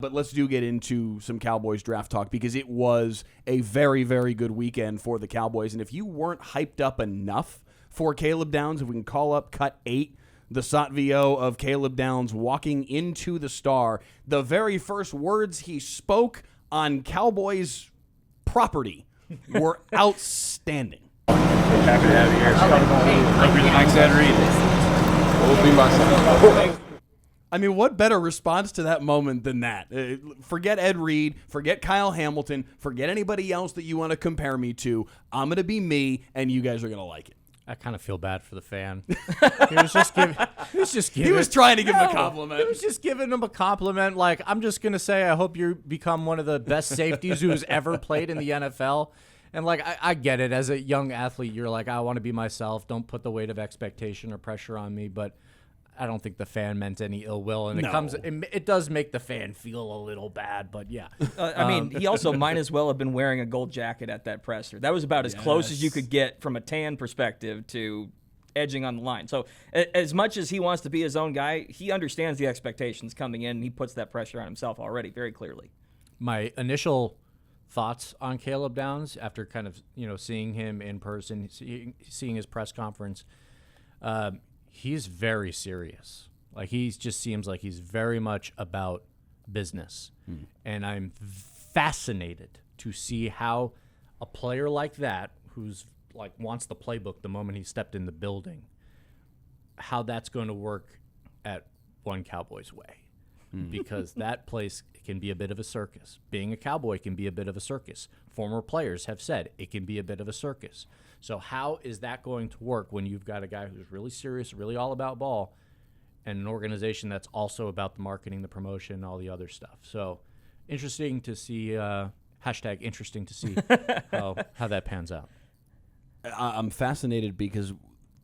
But let's get into some Cowboys draft talk because it was a very, very good weekend for the Cowboys. And if you weren't hyped up enough for Caleb Downs, if we can call up cut 8, the Satvio of Caleb Downs walking into the Star, the very first words he spoke on Cowboys property were outstanding. Happy to have you here. Hope you're the next Ed Reed. Will be myself. I mean, what better response to that moment than that? Forget Ed Reed, forget Kyle Hamilton, forget anybody else that you want to compare me to. I'm going to be me, and you guys are going to like it. I kind of feel bad for the fan. He was trying to give him a compliment. He was just giving him a compliment. Like, I'm just going to say, I hope you become one of the best safeties who's ever played in the NFL. And, like, I get it. As a young athlete, you're like, I want to be myself. Don't put the weight of expectation or pressure on me. But I don't think the fan meant any ill will, and it does make the fan feel a little bad, but yeah. I mean, he also might as well have been wearing a gold jacket at that presser. That was about as close as you could get from a tan perspective to edging on the line. So as much as he wants to be his own guy, he understands the expectations coming in, and he puts that pressure on himself already very clearly. My initial thoughts on Caleb Downs after kind of, seeing him in person, seeing his press conference, he's very serious. Like, he just seems like he's very much about business. And I'm fascinated to see how a player like that, who's like wants the playbook the moment he stepped in the building, how that's going to work at One Cowboys Way. Because that place can be a bit of a circus. Being a Cowboy can be a bit of a circus. Former players have said it can be a bit of a circus. So how is that going to work when you've got a guy who's really serious, really all about ball, and an organization that's also about the marketing, the promotion, all the other stuff? So interesting to see, hashtag interesting to see how that pans out. I'm fascinated because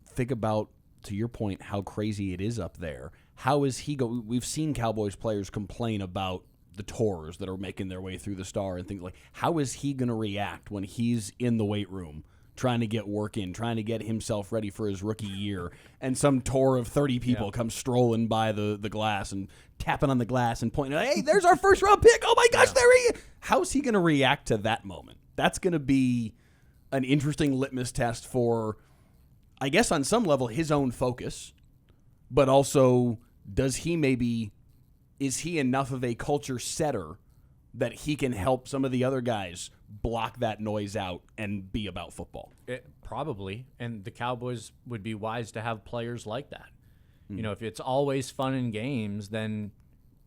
think about, to your point, how crazy it is up there. How is he go? We've seen Cowboys players complain about the tours that are making their way through the Star and things like. How is he going to react when he's in the weight room trying to get work in, trying to get himself ready for his rookie year, and some tour of 30 people come strolling by the glass and tapping on the glass and pointing, hey, there's our first round pick. Oh my gosh, there he is. How's he going to react to that moment? That's going to be an interesting litmus test for, I guess on some level, his own focus, but also is he enough of a culture setter that he can help some of the other guys block that noise out and be about football? Probably, and the Cowboys would be wise to have players like that. If it's always fun and games, then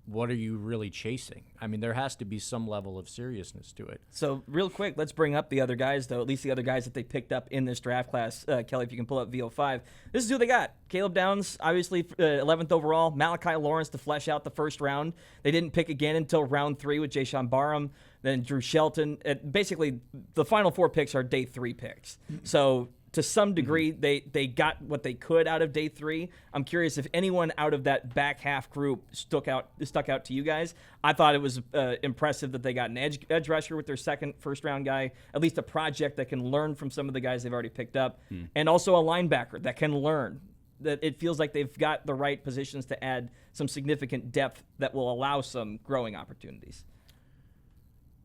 what are you really chasing? I mean, there has to be some level of seriousness to it. So real quick, let's bring up the other guys, though, at least the other guys that they picked up in this draft class. Kelly, if you can pull up VO5. This is who they got. Caleb Downs, obviously 11th overall. Malachi Lawrence to flesh out the first round. They didn't pick again until round 3 with Jayshawn Barham, then Drew Shelton. Basically, the final 4 picks are day 3 picks. So to some degree, they got what they could out of day 3. I'm curious if anyone out of that back half group stuck out to you guys. I thought it was impressive that they got an edge rusher with their second first-round guy, at least a project that can learn from some of the guys they've already picked up, and also a linebacker that can learn. That it feels like they've got the right positions to add some significant depth that will allow some growing opportunities.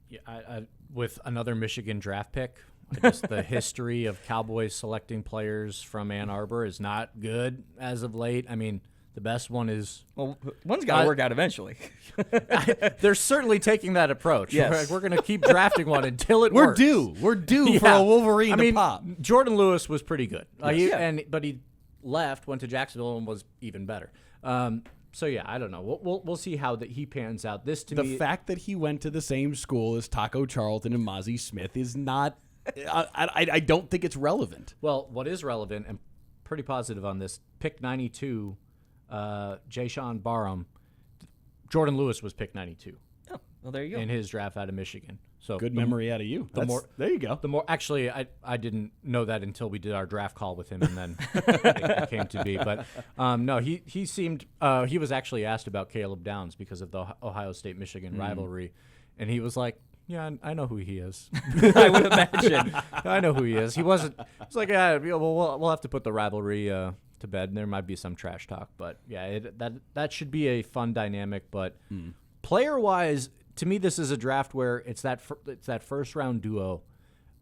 Yeah, with another Michigan draft pick, just the history of Cowboys selecting players from Ann Arbor is not good as of late. I mean, the best one is... Well, one's got to work out eventually. They're certainly taking that approach. Yes. We're going to keep drafting one until it works. We're due for a Wolverine to pop. Jordan Lewis was pretty good. Yes. But he left, went to Jacksonville, and was even better. So, yeah, I don't know. We'll see how he pans out. The fact that he went to the same school as Taco Charlton and Mozzie Smith is not... I don't think it's relevant. Well, what is relevant, and pretty positive on this, pick 92, Jayshawn Barham, Jordan Lewis was pick 92. Oh, well, there you go. In his draft out of Michigan. So good memory out of you. There you go. Actually, I didn't know that until we did our draft call with him, and then it came to be. But no, he seemed he was actually asked about Caleb Downs because of the Ohio State-Michigan rivalry, and he was like, yeah, I know who he is. I would imagine. I know who he is. He wasn't. It's like, yeah, we'll have to put the rivalry to bed. And there might be some trash talk, but yeah, that should be a fun dynamic. But Player-wise, to me, this is a draft where it's that first-round duo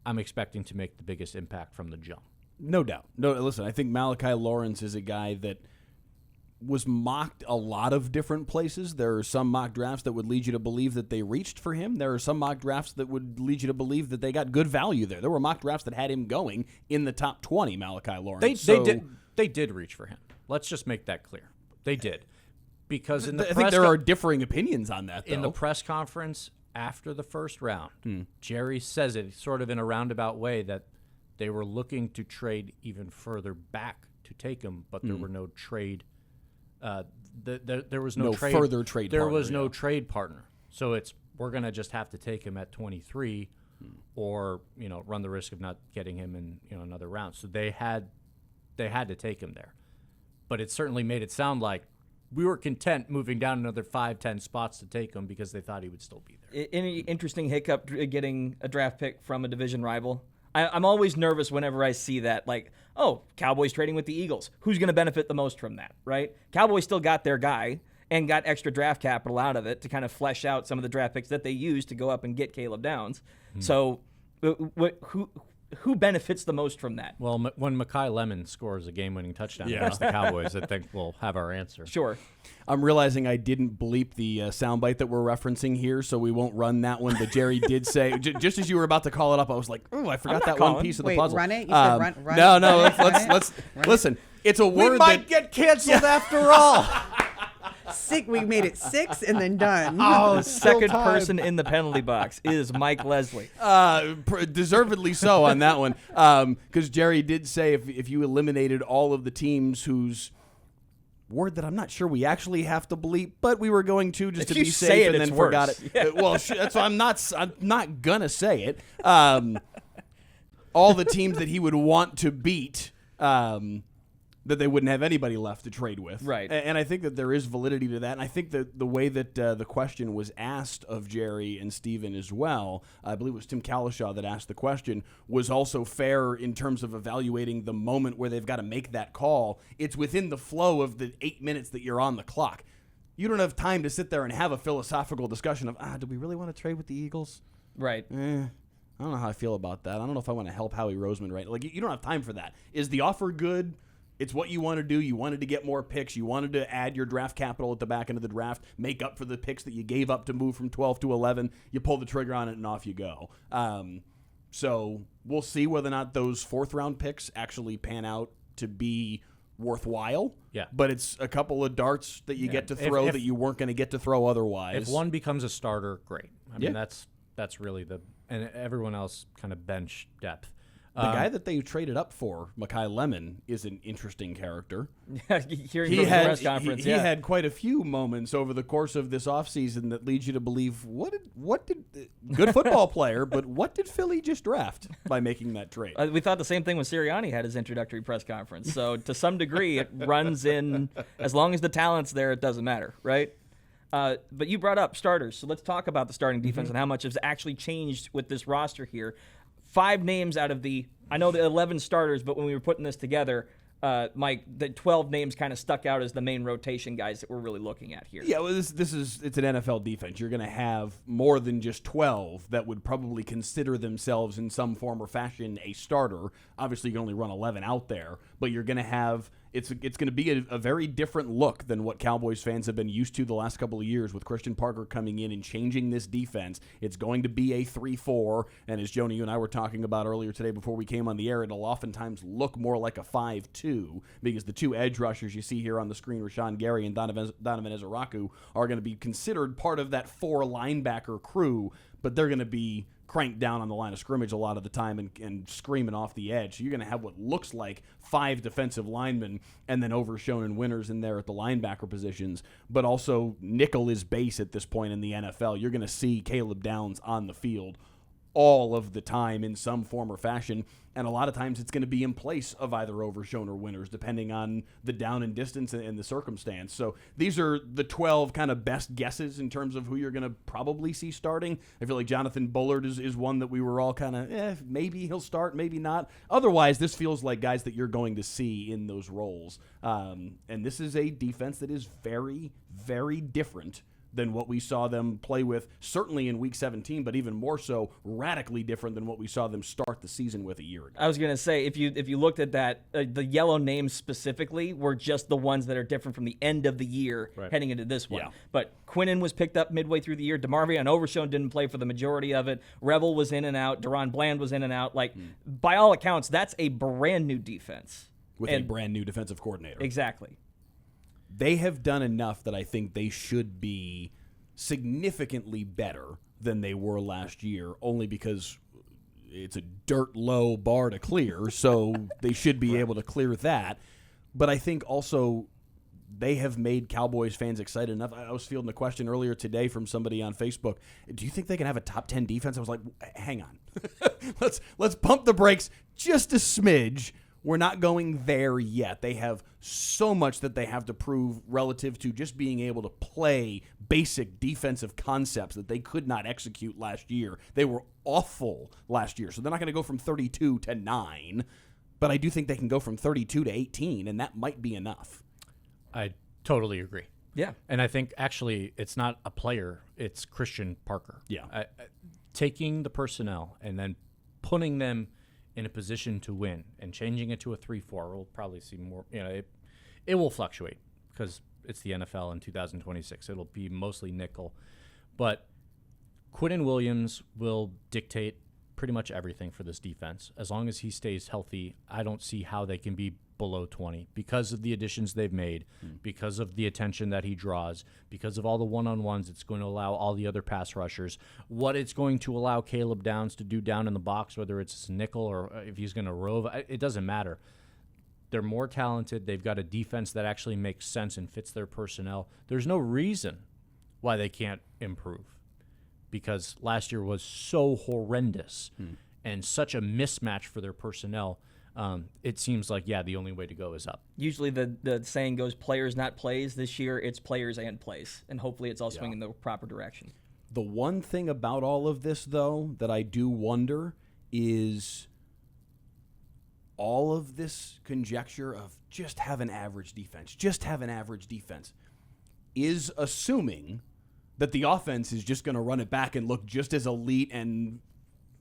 I'm expecting to make the biggest impact from the jump. No doubt. No, listen, I think Malachi Lawrence is a guy that was mocked a lot of different places. There are some mock drafts that would lead you to believe that they reached for him. There are some mock drafts that would lead you to believe that they got good value there. There were mock drafts that had him going in the top 20, Malachi Lawrence. They did reach for him. Let's just make that clear. They did. Because in the I think there are differing opinions on that, though. In the press conference after the first round, Jerry says it sort of in a roundabout way that they were looking to trade even further back to take him, but there were no trade. There was no trade, further trade. There was no trade partner. So we're gonna just have to take him at 23, or run the risk of not getting him in another round. So they had to take him there, but it certainly made it sound like we were content moving down another 5-10 spots to take him because they thought he would still be there. Any interesting hiccup getting a draft pick from a division rival? I'm always nervous whenever I see that, like, oh, Cowboys trading with the Eagles. Who's going to benefit the most from that, right? Cowboys still got their guy and got extra draft capital out of it to kind of flesh out some of the draft picks that they used to go up and get Caleb Downs. So who benefits the most from that? Well, when Mekhi Lemon scores a game-winning touchdown against the Cowboys, I think we'll have our answer. Sure. I'm realizing I didn't bleep the soundbite that we're referencing here, so we won't run that one. But Jerry did say, just as you were about to call it up, I was like, "Oh, I forgot that one piece of the puzzle." Run it. You said run. No. Let's listen. It's a word We might get canceled after all. We made it 6 and then done. Oh, second person in the penalty box is Mike Leslie. Deservedly so on that one, because Jerry did say if you eliminated all of the teams whose word that I'm not sure we actually have to bleep, but we were going to just if to you be say safe it, and it's then worse. forgot it. Yeah. Well, that's why I'm not gonna say it. All the teams that he would want to beat. That they wouldn't have anybody left to trade with. Right. And I think that there is validity to that. And I think that the way that the question was asked of Jerry and Steven as well, I believe it was Tim Kalishaw that asked the question, was also fair in terms of evaluating the moment where they've got to make that call. It's within the flow of the 8 minutes that you're on the clock. You don't have time to sit there and have a philosophical discussion of, do we really want to trade with the Eagles? Right. I don't know how I feel about that. I don't know if I want to help Howie Roseman right. Like, you don't have time for that. Is the offer good? It's what you want to do. You wanted to get more picks. You wanted to add your draft capital at the back end of the draft, make up for the picks that you gave up to move from 12 to 11. You pull the trigger on it, and off you go. So we'll see whether or not those fourth-round picks actually pan out to be worthwhile. Yeah. But it's a couple of darts that you get to throw that you weren't going to get to throw otherwise. If one becomes a starter, great. I mean, Yeah. that's really and everyone else kind of bench depth. The guy that they traded up for, Mekhi Lemon, is an interesting character. Hearing from the press conference, he had quite a few moments over the course of this offseason that leads you to believe, what did good football player, but what did Philly just draft by making that trade? We thought the same thing when Sirianni had his introductory press conference. So to some degree, it runs in, as long as the talent's there, it doesn't matter, right? But you brought up starters, so let's talk about the starting defense and how much has actually changed with this roster here. 5 names out of I know the 11 starters, but when we were putting this together, Mike, the 12 names kind of stuck out as the main rotation guys that we're really looking at here. Yeah, well, it's an NFL defense. You're going to have more than just 12 that would probably consider themselves in some form or fashion a starter. Obviously, you can only run 11 out there, but you're going to have it's going to be a very different look than what Cowboys fans have been used to the last couple of years with Christian Parker coming in and changing this defense. It's going to be a 3-4, and as Joni, you and I were talking about earlier today before we came on the air, it'll oftentimes look more like a 5-2 because the 2 edge rushers you see here on the screen, Rashawn Gary and Donovan Ezeraku, are going to be considered part of that 4 linebacker crew, but they're going to be cranked down on the line of scrimmage a lot of the time and screaming off the edge. So you're going to have what looks like 5 defensive linemen and then Overshown and Winters in there at the linebacker positions, but also nickel is base at this point in the NFL. You're going to see Caleb Downs on the field all of the time in some form or fashion, and a lot of times it's going to be in place of either Overshown or Winters, depending on the down and distance and the circumstance. So these are the 12 kind of best guesses in terms of who you're going to probably see starting. I feel like Jonathan Bullard is one that we were all kind of, maybe he'll start, maybe not. Otherwise, this feels like guys that you're going to see in those roles. And this is a defense that is very, very different than what we saw them play with, certainly in Week 17, but even more so, radically different than what we saw them start the season with a year ago. I was going to say, if you looked at that, the yellow names specifically were just the ones that are different from the end of the year heading into this one. Yeah. But Quinnen was picked up midway through the year. DeMarvion Overshown didn't play for the majority of it. Revel was in and out. Deron Bland was in and out. Like, by all accounts, that's a brand new defense. With a brand new defensive coordinator. Exactly. They have done enough that I think they should be significantly better than they were last year, only because it's a dirt low bar to clear, so they should be able to clear that. But I think also they have made Cowboys fans excited enough. I was fielding a question earlier today from somebody on Facebook. Do you think they can have a top 10 defense? I was like, hang on. let's pump the brakes just a smidge. We're not going there yet. They have so much that they have to prove relative to just being able to play basic defensive concepts that they could not execute last year. They were awful last year, so they're not going to go from 32 to 9, but I do think they can go from 32 to 18, and that might be enough. I totally agree. Yeah. And I think actually it's not a player, it's Christian Parker. Yeah. Taking the personnel and then putting them in a position to win and changing it to a 3-4, we'll probably see more. It will fluctuate because it's the NFL in 2026. It'll be mostly nickel. But Quinnen Williams will dictate pretty much everything for this defense. As long as he stays healthy, I don't see how they can be below 20 because of the additions they've made, because of the attention that he draws, because of all the one-on-ones it's going to allow all the other pass rushers, what it's going to allow Caleb Downs to do down in the box, whether it's nickel or if he's going to rove, it doesn't matter. They're more talented. They've got a defense that actually makes sense and fits their personnel. There's no reason why they can't improve because last year was so horrendous and such a mismatch for their personnel. It seems like, the only way to go is up. Usually the saying goes players, not plays. This year it's players and plays, and hopefully it's all swinging in the proper direction. The one thing about all of this, though, that I do wonder is all of this conjecture of just have an average defense, is assuming that the offense is just going to run it back and look just as elite and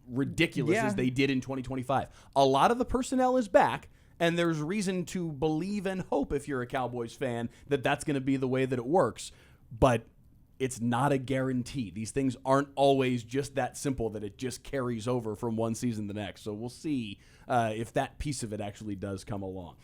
ridiculous as they did in 2025. A lot of the personnel is back, and there's reason to believe and hope, if you're a Cowboys fan, that that's going to be the way that it works. But it's not a guarantee. These things aren't always just that simple that it just carries over from one season to the next. So we'll see if that piece of it actually does come along.